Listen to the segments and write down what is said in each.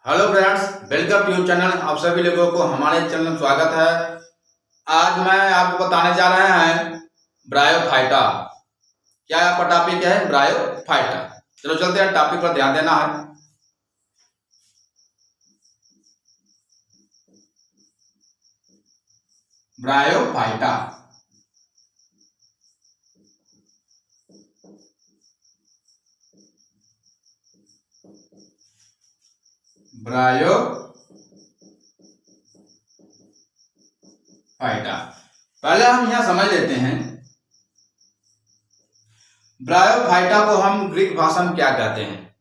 Hello friends, welcome to channel. आप सभी लोगों को हमारे चैनल में स्वागत है। आज मैं आपको बताने जा रहे हैं ब्रायोफाइटा। क्या आपका टॉपिक है? ब्रायोफाइटा। चलो चलते हैं, टॉपिक पर ध्यान देना है। ब्रायोफाइटा ब्रायोफाइटा पहले हम यह समझ लेते हैं, ब्रायोफाइटा को हम ग्रीक भाषा में क्या कहते हैं।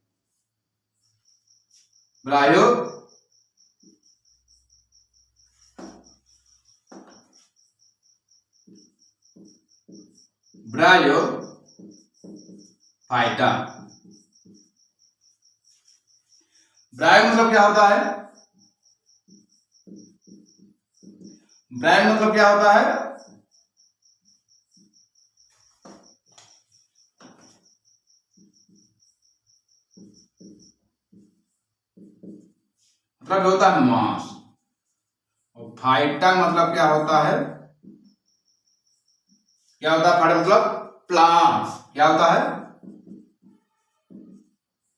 ब्रायोफाइटा ब्रायो मतलब क्या होता है? ब्रायो मतलब क्या होता है? मतलब होता है मांस। और फाइटा मतलब क्या होता है? क्या होता है फाइटा मतलब? प्लांट्स। क्या होता है?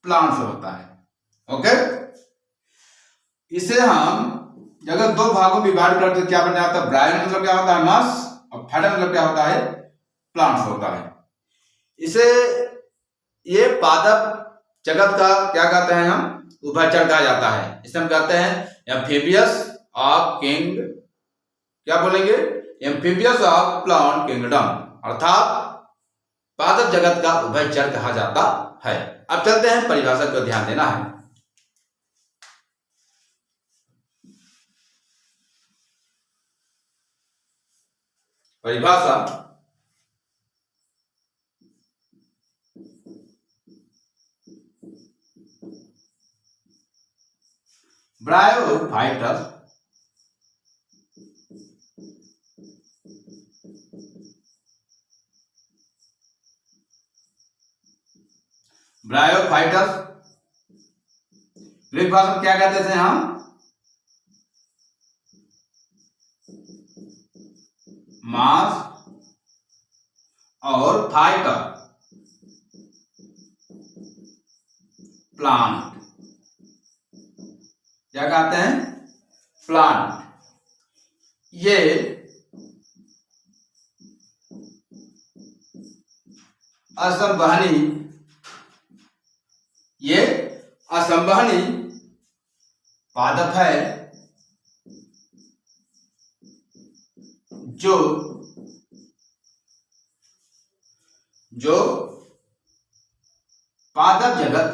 प्लांट्स होता है। ओके, इसे हम अगर दो भागों में विभाजित करते तो क्या बन जाता है? ब्रायो मतलब क्या होता है? मांस। और फाइटा मतलब क्या होता है? प्लांट्स होता है। इसे ये पादप जगत का क्या कहते हैं? हम उभयचर कहा जाता है। इसे हम कहते हैं एम्फीबियस ऑफ किंग, क्या बोलेंगे? एम्फीबियस ऑफ प्लांट किंगडम, अर्थात पादप जगत का उभयचर कहा जाता है। अब चलते हैं, परिभाषा को ध्यान देना है। परिभाषा ब्रायोफाइटस ब्रायोफाइटस ग्रीक भाषा में क्या कहते थे हम? मांस और फाइटर प्लांट। क्या कहते हैं? प्लांट। ये असंवहनी पादप है जो पादप जगत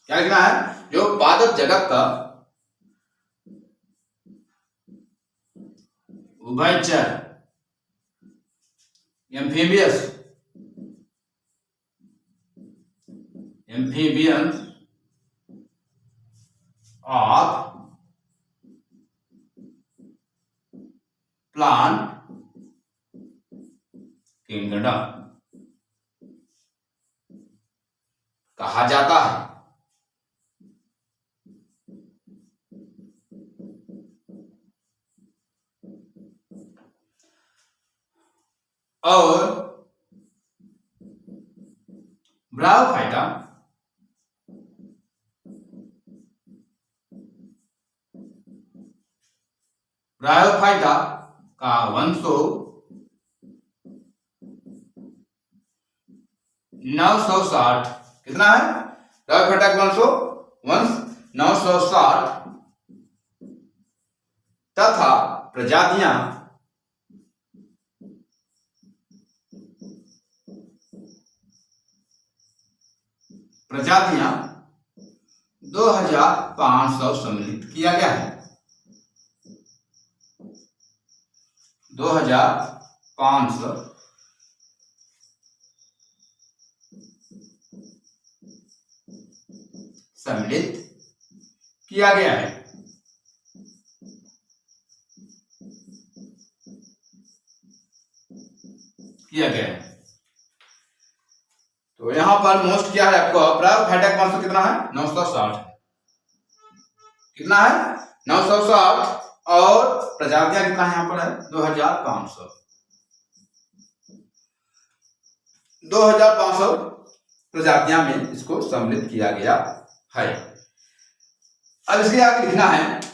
क्या लिखना है? जो पादप जगत का उभयचर एम्फीबियंस ऑफ प्लांट किंगडम कहा जाता है। और ब्रायोफाइटा का वंशो 960 कितना है? ब्रायोफाइटा का वंश 960 तथा प्रजातियां प्रजातियां 2500 सम्मिलित किया गया है। 2500 सम्मिलित किया गया है। यहाँ पर मोस्ट क्या है आपको, ब्रायोफाइटा का मास कितना है 960 है। कितना है 960 और प्रजातियां कितना है यहाँ पर है 2500 प्रजातियां में इसको सम्मिलित किया गया है। अब इसके आगे लिखना है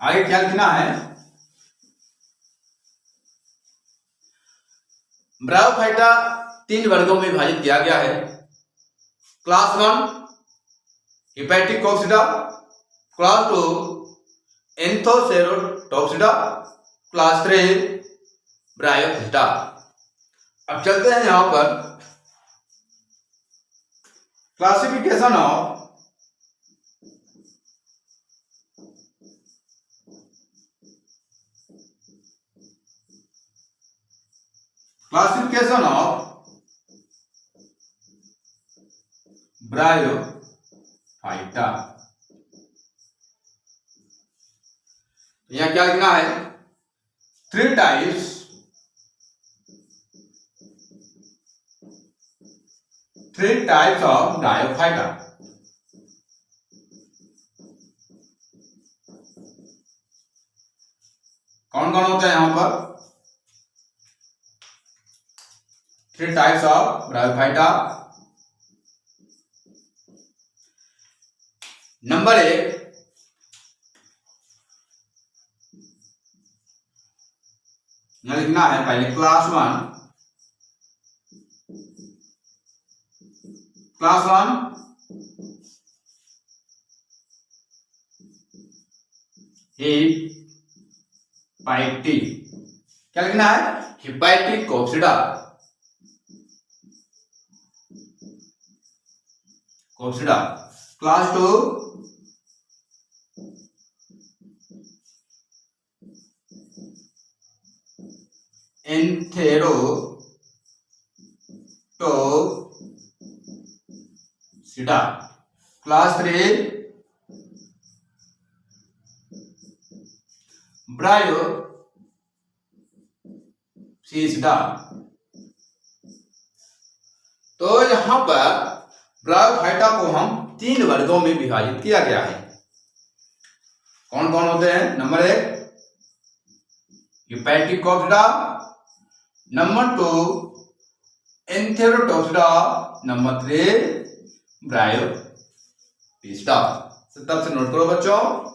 आगे क्या लिखना है, ब्रायोफाइटा 3 वर्गों में विभाजित किया गया है। Class 1 hepaticopsida, class 2 anthocerotopsida, class 3 bryophyta. अब चलते हैं यहां पर क्लासिफिकेशन ऑफ ब्रायोफाइटा। यहां क्या लिखना है, 3 टाइप्स ऑफ ब्रायोफाइटा। कौन कौन होते हैं यहां पर, 3 टाइप्स ऑफ ब्रायोफाइटा। नंबर 1 लिखना है पहले क्लास 1 हिपैटिक, क्या लिखना है hepaticopsida. Class 2 anthocerotopsida, class 3 bryophyta. तो यहां पर ब्रायोफाइटा को हम 3 वर्गों में विभाजित किया गया है। कौन कौन होते हैं, number 1 hepaticopsida, number 2 anthocerotopsida, number 3 bryophyta. तब से नोट करो बच्चों।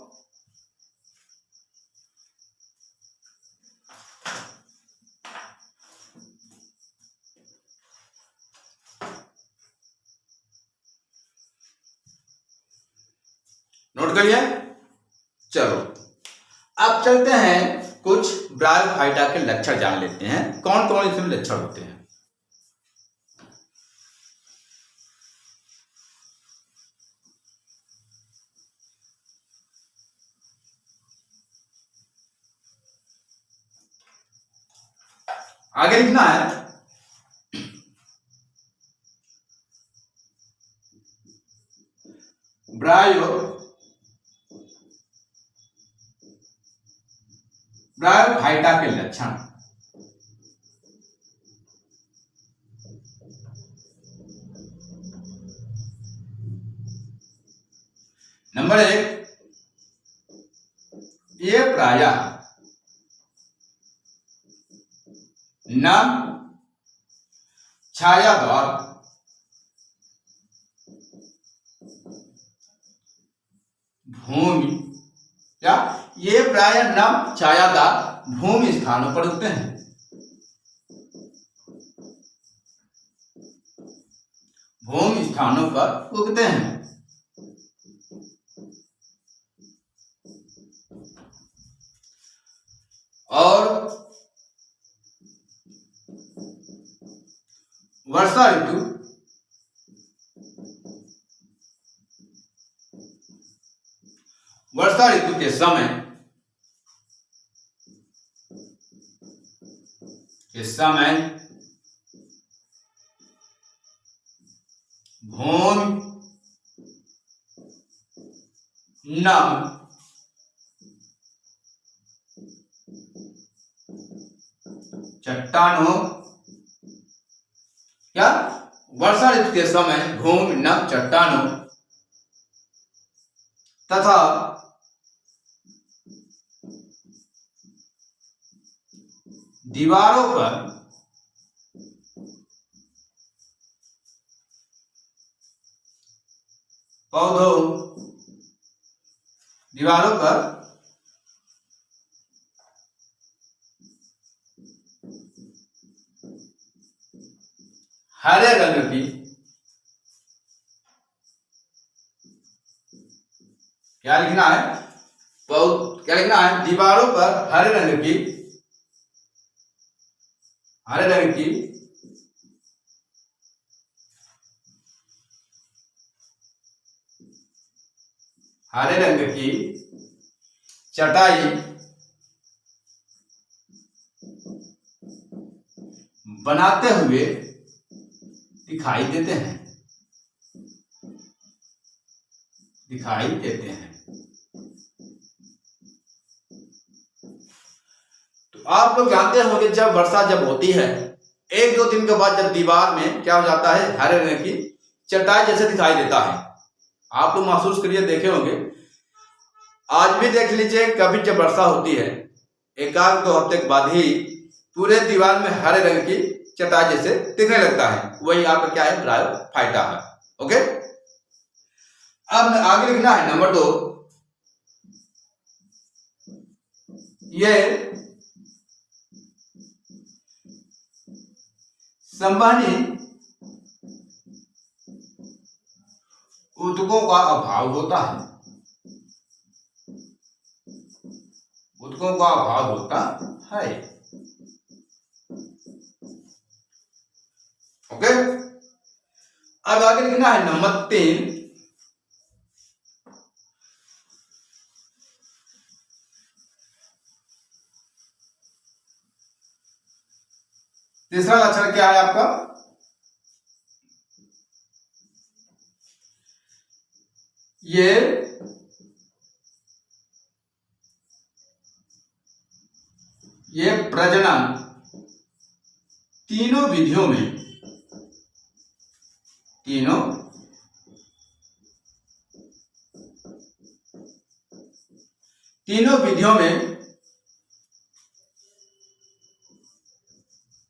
नोट करिए। चलो अब चलते हैं कुछ ब्रायोफाइटा के लक्षण जान लेते हैं, कौन कौन इसमें लक्षण होते हैं। आगे लिखना है ब्रायोफाइटा के लक्षण। नंबर 1 ये प्रायः नम छायादार भूमि, या ये प्रायः नम छायादार भूमि स्थानों पर उगते हैं। भूमि स्थानों पर उगते हैं। और वर्षा ऋतु के समय भूमि नम चट्टानों, क्या वर्षा ऋतु के समय भूमि नम चट्टानों तथा दीवारों पर पौधों, दीवारों पर हरे रंग की, क्या लिखना है, क्या लिखना है, दीवारों पर हरे रंग की, हरे रंग की हरे रंग की चटाई बनाते हुए दिखाई देते हैं, दिखाई देते हैं। तो आप लोग जानते होंगे जब वर्षा जब होती है, एक दो दिन के बाद जब दीवार में क्या हो जाता है, हरे रंग की चटाई जैसे दिखाई देता है। आप लोग महसूस करिए, देखे होंगे, आज भी देख लीजिए, कभी जब वर्षा होती है एक आध दो हफ्ते के बाद ही पूरे दीवार में हरे रंग की चटाई जैसे दिखने लगता है। वही आपका क्या है, ब्रायोफाइटा है। ओके, अब आगे लिखना है नंबर 2, ये संवहनी ऊतकों का अभाव होता है, ऊतकों का अभाव होता है। ओके, अब आगे लिखना है नंबर 3, तीसरा लक्षण क्या है आपका, ये प्रजनन तीनों विधियों में, तीनों विधियों में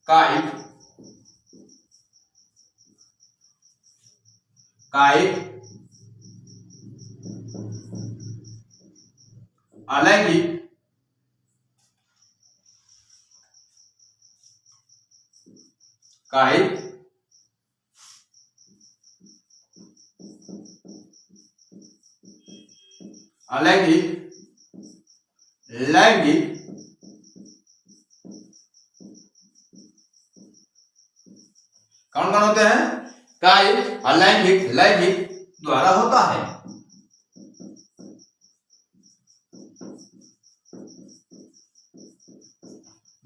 कायिक, अलैंगिक, अलैंगिक, लैंगिक कौन कौन होते हैं, कायिक, अलैंगिक, लैंगिक द्वारा होता है।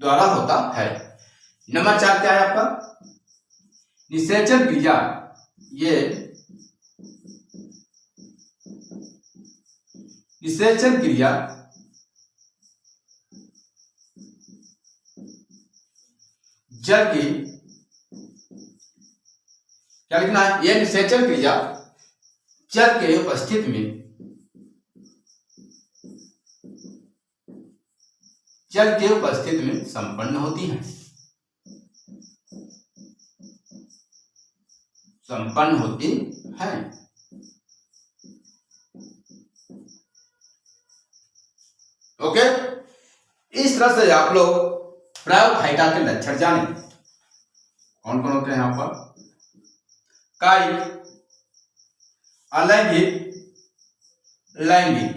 द्वारा होता है। नंबर 4 क्या है आपका, निषेचन क्रिया, ये निषेचन क्रिया जल की, क्या लिखना है, यह निषेचन क्रिया जल के उपस्थिति में, जल के उपस्थिति में संपन्न होती है, संपन्न होती है। ओके, इस तरह से आप लोग ब्रायोफाइटा के लक्षण जाने, कौन कौन होते हैं यहां पर, कायिक, अलैंगिक, लैंगिक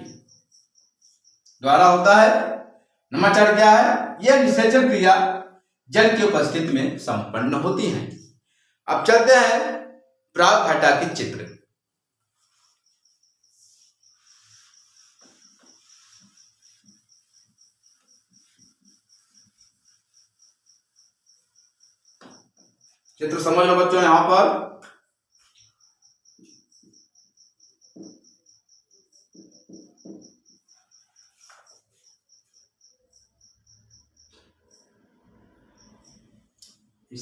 द्वारा होता है। नंबर 4 क्या है, यह निषेचन क्रिया जल की उपस्थिति में संपन्न होती है। अब चलते हैं ब्रायोफाइटा के चित्र। चित्र समझ लो बच्चों, यहां पर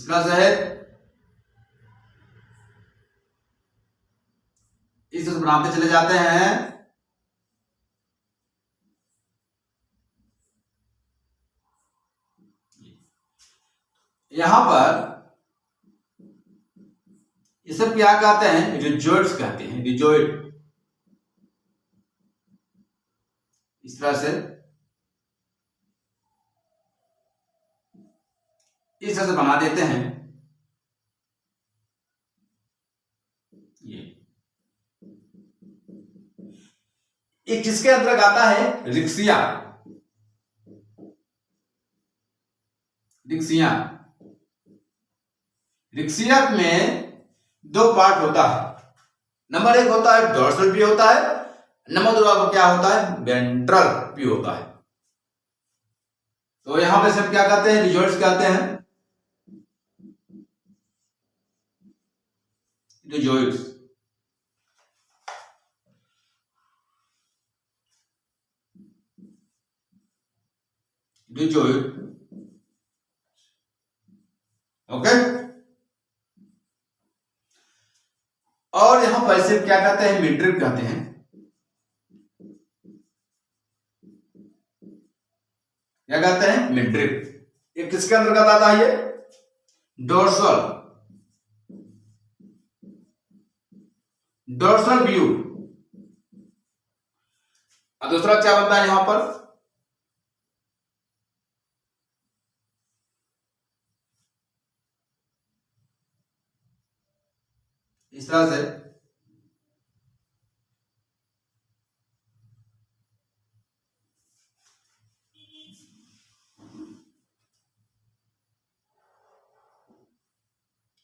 इस तरह से है, इस तरह से बनाते चले जाते हैं। यहां पर ये सब क्या कहते हैं, रिजॉइड्स कहते हैं, रिजॉइड। इस तरह से बना देते हैं। ये किसके अंतर्गत आता है, रिक्सिया। रिक्सिया, रिक्सिया में दो पार्ट होता है। नंबर एक होता है डोर्सल व्यू होता है, नंबर दो आपको क्या होता है, वेंट्रल व्यू होता है। तो यहां पे सब क्या कहते हैं, रिजॉइड्स कहते हैं, रिजॉइड्स। रिजॉइड, ओके। और यहां पर इसे क्या कहते हैं, मिड्रिप कहते हैं। क्या कहते हैं, मिड्रिप। ये किसके अंतर्गत आता है, ये डोर्सल, डोर्सल व्यू। और दूसरा क्या बनता है यहां पर, इस तरह से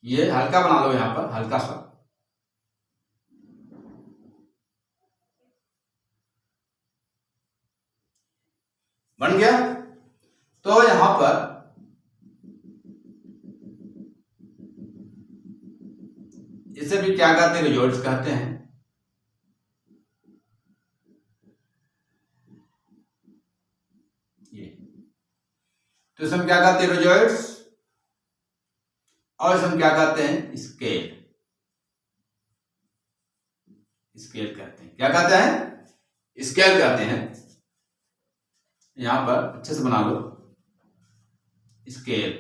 ये हल्का बना लो, यहां पर हल्का सा, बन गया। तो यहां पर इसे भी क्या कहते हैं, रिजॉइड्स कहते हैं। ये तो इसे हम क्या कहते हैं, रिजॉइड्स। और इसे हम क्या कहते हैं, स्केल। स्केल कहते हैं, क्या कहते हैं, स्केल कहते हैं। यहां पर अच्छे से बना लो, स्केल,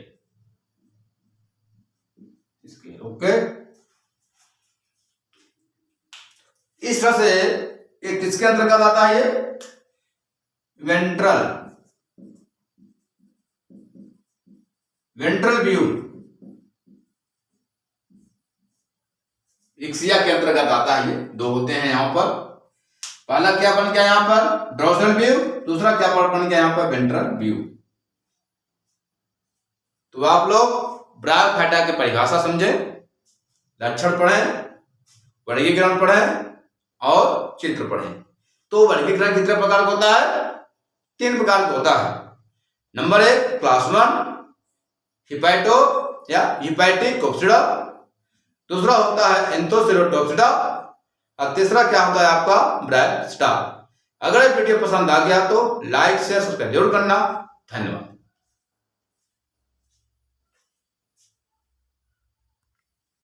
स्केल, ओके। इस तरह से ये किसके अंतर्गत आता है, ये वेंट्रल, वेंट्रल व्यू, रिक्सिया के अंतर्गत आता है। ये दो होते हैं यहां पर। पहला क्या बन गया यहां पर, डोर्सल व्यू, दूसरा क्या बन गया यहां पर, वेंट्रल व्यू। तो आप लोग ब्रायोफाइटा की परिभाषा समझे, लक्षण पढ़ें, वर्गीकरण पढ़ें और चित्र पढ़ें। तो वर्गीकरण कितने प्रकार का होता है, 3 प्रकार का होता है। नंबर 1 क्लास 1 हिपैटो या हिपैटिक कोप्सिडा, दूसरा होता है एंथोसेरोटोप्सिडा, और तीसरा क्या होता है आपका, ब्रायोस्टा। अगर ये वीडियो पसंद आ गया तो लाइक शेयर सब्सक्राइब जरूर करना। धन्यवाद।